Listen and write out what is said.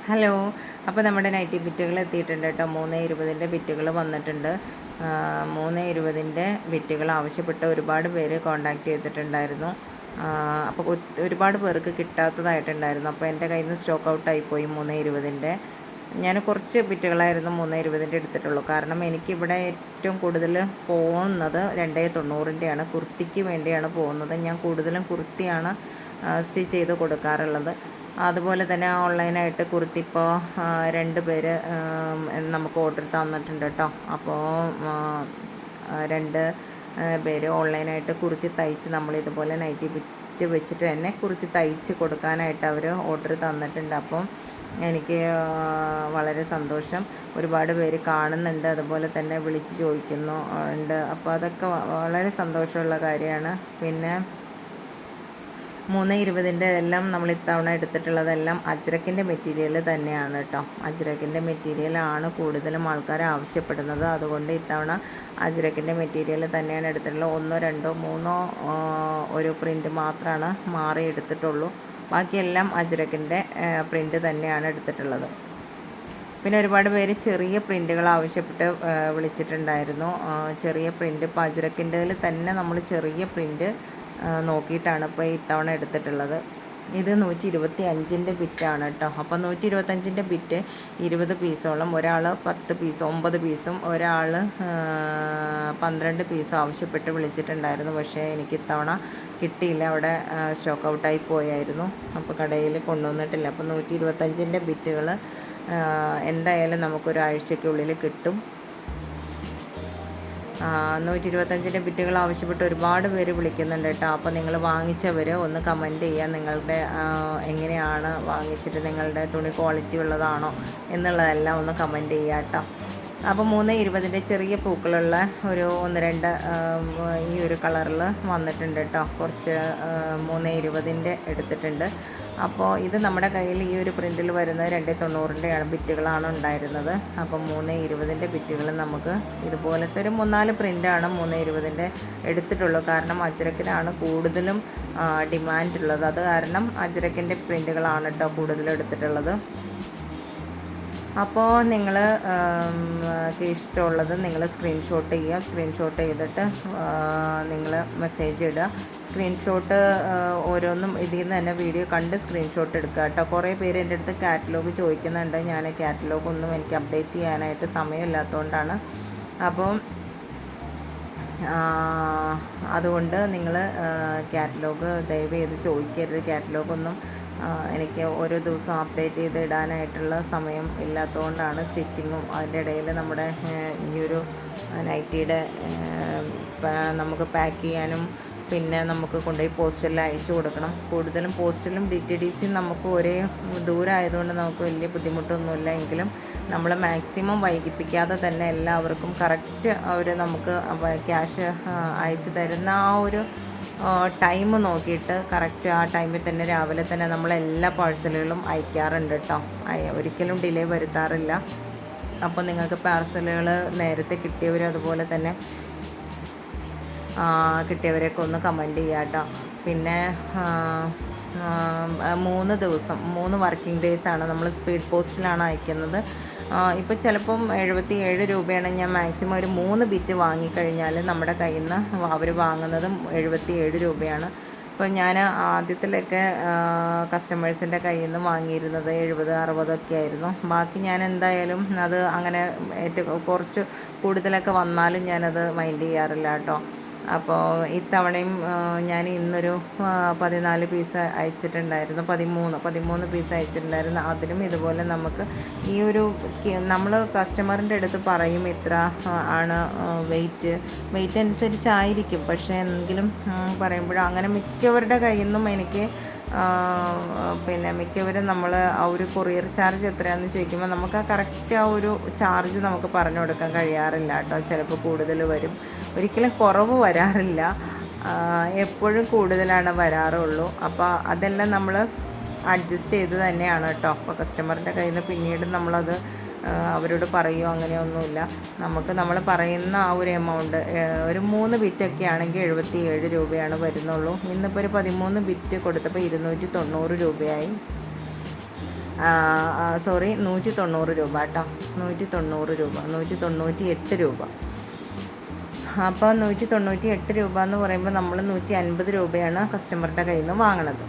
Hello. അപ്പോൾ നമ്മുടെ nightie ബിറ്റുകൾ എത്തിയിട്ടുണ്ട് കേട്ടോ. 3:20 ബിറ്റുകൾ വന്നിട്ടുണ്ട്. 3:20 ബിറ്റുകൾ ആവശ്യപ്പെട്ട് ഒരുപാട് പേര് കോൺടാക്റ്റ് ചെയ്തിട്ടുണ്ടായിരുന്നു. അപ്പോൾ ഒരുപാട് പേർക്ക് കിട്ടാത്തതായിട്ടുണ്ടായിരുന്നു. അപ്പോൾ എൻ്റെ കയ്യിൽ നിന്ന് സ്റ്റോക്ക് ഔട്ടായിപ്പോയി 3:20. ഞാൻ കുറച്ച് ബിറ്റുകളായിരുന്നു 3:20 എടുത്തിട്ടുള്ളൂ. കാരണം എനിക്കിവിടെ ഏറ്റവും കൂടുതൽ പോകുന്നത് 290-ൻ്റെയാണ്. കുർത്തിക്ക് വേണ്ടിയാണ് പോകുന്നത്. ഞാൻ കൂടുതലും കുർത്തിയാണ് സ്റ്റിച്ച് ചെയ്ത് കൊടുക്കാറുള്ളത്. അതുപോലെ തന്നെ ഓൺലൈനായിട്ട് കുർത്തി ഇപ്പോൾ 2 പേര് നമുക്ക് ഓർഡർ തന്നിട്ടുണ്ട് കേട്ടോ. അപ്പോൾ 2 പേര് ഓൺലൈനായിട്ട് കുർത്തി തയ്ച്ച് നമ്മളിതുപോലെ നൈറ്റി ബിറ്റ് വെച്ചിട്ട് തന്നെ കുർത്തി തയ്ച്ച് കൊടുക്കാനായിട്ട് അവർ ഓർഡർ തന്നിട്ടുണ്ട്. അപ്പം എനിക്ക് വളരെ സന്തോഷം. ഒരുപാട് പേര് കാണുന്നുണ്ട്, അതുപോലെ തന്നെ വിളിച്ച് ചോദിക്കുന്നു ഉണ്ട്. അപ്പോൾ അതൊക്കെ വളരെ സന്തോഷമുള്ള കാര്യമാണ്. പിന്നെ 3:20 എല്ലാം നമ്മൾ ഇത്തവണ എടുത്തിട്ടുള്ളതെല്ലാം അജ്രക്കിൻ്റെ മെറ്റീരിയൽ തന്നെയാണ് കേട്ടോ. അജ്രക്കിൻ്റെ മെറ്റീരിയലാണ് കൂടുതലും ആൾക്കാർ ആവശ്യപ്പെടുന്നത്. അതുകൊണ്ട് ഇത്തവണ അജ്രക്കിൻ്റെ മെറ്റീരിയൽ തന്നെയാണ് എടുത്തിട്ടുള്ളത്. 1, 2, 3 ഒരു പ്രിൻ്റ് മാത്രമാണ് മാറി എടുത്തിട്ടുള്ളൂ. ബാക്കിയെല്ലാം അജ്രക്കിൻ്റെ പ്രിൻ്റ് തന്നെയാണ് എടുത്തിട്ടുള്ളത്. പിന്നെ ഒരുപാട് പേര് ചെറിയ പ്രിൻ്റുകൾ ആവശ്യപ്പെട്ട് വിളിച്ചിട്ടുണ്ടായിരുന്നു. ചെറിയ പ്രിൻ്റ് ഇപ്പോൾ അജ്രക്കിൻ്റെതിൽ തന്നെ നമ്മൾ ചെറിയ പ്രിൻ്റ് നോക്കിയിട്ടാണ് ഇപ്പോൾ ഇത്തവണ എടുത്തിട്ടുള്ളത്. ഇത് 125 ബിറ്റാണ് കേട്ടോ. അപ്പോൾ 125 ബിറ്റ് 20 പീസോളം, ഒരാൾ 10 പീസ് 9 പീസും ഒരാൾ 12 പീസും ആവശ്യപ്പെട്ട് വിളിച്ചിട്ടുണ്ടായിരുന്നു. പക്ഷേ എനിക്ക് ഇത്തവണ കിട്ടിയില്ല, അവിടെ സ്റ്റോക്ക് ഔട്ടായി പോയായിരുന്നു. അപ്പോൾ കടയിൽ കൊണ്ടുവന്നിട്ടില്ല. അപ്പോൾ 125 ബിറ്റുകൾ എന്തായാലും നമുക്കൊരാഴ്ചയ്ക്കുള്ളിൽ കിട്ടും. 125 ബിറ്റുകൾ ആവശ്യപ്പെട്ട് ഒരുപാട് പേര് വിളിക്കുന്നുണ്ട് കേട്ടോ. അപ്പോൾ നിങ്ങൾ വാങ്ങിച്ചവർ ഒന്ന് കമൻറ്റ് ചെയ്യുക, നിങ്ങളുടെ എങ്ങനെയാണ് വാങ്ങിച്ചിട്ട്, നിങ്ങളുടെ തുണി ക്വാളിറ്റി ഉള്ളതാണോ എന്നുള്ളതെല്ലാം ഒന്ന് കമൻറ്റ് ചെയ്യുക കേട്ടോ. അപ്പോൾ 3:20 ചെറിയ പൂക്കളുള്ള ഒരു 1-2 ഈ ഒരു കളറിൽ വന്നിട്ടുണ്ട് കേട്ടോ. കുറച്ച് 3:20 എടുത്തിട്ടുണ്ട്. അപ്പോൾ ഇത് നമ്മുടെ കയ്യിൽ ഈ ഒരു പ്രിൻറ്റിൽ വരുന്നത് 290-ൻ്റെ ബിറ്റുകളാണ് ഉണ്ടായിരുന്നത്. അപ്പോൾ 3:20 ബിറ്റുകൾ നമുക്ക് ഇതുപോലത്തെ ഒരു 3-4 പ്രിൻ്റാണ് 3:20 എടുത്തിട്ടുള്ളൂ. കാരണം അജ്രക്കിനാണ് കൂടുതലും ഡിമാൻഡുള്ളത്. അത് കാരണം അജ്രക്കിൻ്റെ പ്രിൻ്റുകളാണ് കേട്ടോ കൂടുതലും എടുത്തിട്ടുള്ളത്. അപ്പോൾ നിങ്ങൾ ഇഷ്ടമുള്ളത് നിങ്ങൾ സ്ക്രീൻഷോട്ട് ചെയ്യുക. സ്ക്രീൻഷോട്ട് ചെയ്തിട്ട് നിങ്ങൾ മെസ്സേജ് ഇടുക. സ്ക്രീൻഷോട്ട് ഓരോന്നും ഇതിൽ നിന്ന് തന്നെ വീഡിയോ കണ്ട് സ്ക്രീൻഷോട്ട് എടുക്കുക കേട്ടോ. കുറേ പേര് എൻ്റെ അടുത്ത് കാറ്റലോഗ് ചോദിക്കുന്നുണ്ട്. ഞാൻ കാറ്റലോഗൊന്നും എനിക്ക് അപ്ഡേറ്റ് ചെയ്യാനായിട്ട് സമയമില്ലാത്തതുകൊണ്ടാണ്. അപ്പോൾ അതുകൊണ്ട് നിങ്ങൾ കാറ്റലോഗ് ദയവ് ചെയ്ത് ചോദിക്കരുത്. കാറ്റലോഗൊന്നും എനിക്ക് ഓരോ ദിവസം അപ്ഡേറ്റ് ചെയ്ത് ഇടാനായിട്ടുള്ള സമയം ഇല്ലാത്തതുകൊണ്ടാണ്. സ്റ്റിച്ചിങ്ങും അതിൻ്റെ ഇടയിൽ നമ്മുടെ ഈ ഒരു നൈറ്റിയുടെ നമുക്ക് പാക്ക് ചെയ്യാനും പിന്നെ നമുക്ക് കൊണ്ടുപോയി പോസ്റ്റലിൽ അയച്ചു കൊടുക്കണം. കൂടുതലും പോസ്റ്റലും DTDC നമുക്ക് ഒരേ ദൂരമായതുകൊണ്ട് നമുക്ക് വലിയ ബുദ്ധിമുട്ടൊന്നുമില്ല. എങ്കിലും നമ്മൾ മാക്സിമം വൈകിപ്പിക്കാതെ തന്നെ എല്ലാവർക്കും കറക്റ്റ് അവർ നമുക്ക് ക്യാഷ് അയച്ചു തരുന്ന ആ ഒരു ടൈം നോക്കിയിട്ട് കറക്റ്റ് ആ ടൈമിൽ തന്നെ രാവിലെ തന്നെ നമ്മളെല്ലാ പാഴ്സലുകളും അയക്കാറുണ്ട് കേട്ടോ. ഒരിക്കലും ഡിലേ വരുത്താറില്ല. അപ്പോൾ നിങ്ങൾക്ക് പാർസലുകൾ നേരത്തെ കിട്ടിയവർ അതുപോലെ തന്നെ കിട്ടിയവരെയൊക്കെ ഒന്ന് കമൻറ്റ് ചെയ്യാം കേട്ടോ. പിന്നെ 3 ദിവസം 3 വർക്കിംഗ് ഡേയ്സാണ് നമ്മൾ സ്പീഡ് പോസ്റ്റിലാണ് അയക്കുന്നത്. ഇപ്പോൾ ചിലപ്പം 77 രൂപയാണ്. ഞാൻ മാക്സിമം ഒരു 3 ബിറ്റ് വാങ്ങിക്കഴിഞ്ഞാൽ നമ്മുടെ കയ്യിൽ നിന്ന് അവർ വാങ്ങുന്നതും 77 രൂപയാണ്. ഇപ്പോൾ ഞാൻ ആദ്യത്തിലൊക്കെ കസ്റ്റമേഴ്സിൻ്റെ കയ്യിൽ നിന്ന് വാങ്ങിയിരുന്നത് 70-60 ഒക്കെ ആയിരുന്നു. ബാക്കി ഞാൻ എന്തായാലും അത് അങ്ങനെ കുറച്ച് കൂടുതലൊക്കെ വന്നാലും ഞാനത് മൈൻഡ് ചെയ്യാറില്ല കേട്ടോ. അപ്പോൾ ഇത്തവണയും ഞാൻ ഇന്നൊരു 14 പീസ് അയച്ചിട്ടുണ്ടായിരുന്നു. 13 പീസ് അയച്ചിട്ടുണ്ടായിരുന്നു. അതിനും ഇതുപോലെ നമുക്ക് ഈ ഒരു നമ്മൾ കസ്റ്റമറിൻ്റെ അടുത്ത് പറയും ഇത്ര ആണ് വെയിറ്റ് അനുസരിച്ചായിരിക്കും. പക്ഷേ എങ്കിലും പറയുമ്പോഴും അങ്ങനെ മിക്കവരുടെ കയ്യിൽ നിന്നും എനിക്ക് പിന്നെ മിക്കവരും നമ്മൾ ആ ഒരു കൊറിയർ ചാർജ് എത്രയാണെന്ന് ചോദിക്കുമ്പോൾ നമുക്ക് ആ കറക്റ്റ് ആ ഒരു ചാർജ് നമുക്ക് പറഞ്ഞു കൊടുക്കാൻ കഴിയാറില്ല കേട്ടോ. ചിലപ്പോൾ കൂടുതൽ വരും, ഒരിക്കലും കുറവ് വരാറില്ല, എപ്പോഴും കൂടുതലാണ് വരാറുള്ളൂ. അപ്പോൾ അതെല്ലാം നമ്മൾ അഡ്ജസ്റ്റ് ചെയ്ത് തന്നെയാണ് കേട്ടോ. അപ്പോൾ കസ്റ്റമറിൻ്റെ കയ്യിൽ നിന്ന് പിന്നീട് നമ്മളത് അവരോട് പറയുമോ അങ്ങനെയൊന്നുമില്ല. നമുക്ക് നമ്മൾ പറയുന്ന ആ ഒരു എമൗണ്ട് ഒരു 3 ബിറ്റൊക്കെ ആണെങ്കിൽ 77 രൂപയാണ് വരുന്നുള്ളൂ. ഇന്നിപ്പോൾ ഒരു 13 ബിറ്റ് കൊടുത്തപ്പോൾ 290 രൂപയായി. സോറി 190 രൂപ കേട്ടോ, 190 രൂപ, 198 രൂപ. അപ്പോൾ 198 രൂപ എന്ന് പറയുമ്പോൾ നമ്മൾ 150 രൂപയാണ് കസ്റ്റമറുടെ കയ്യിൽ നിന്ന് വാങ്ങണത്.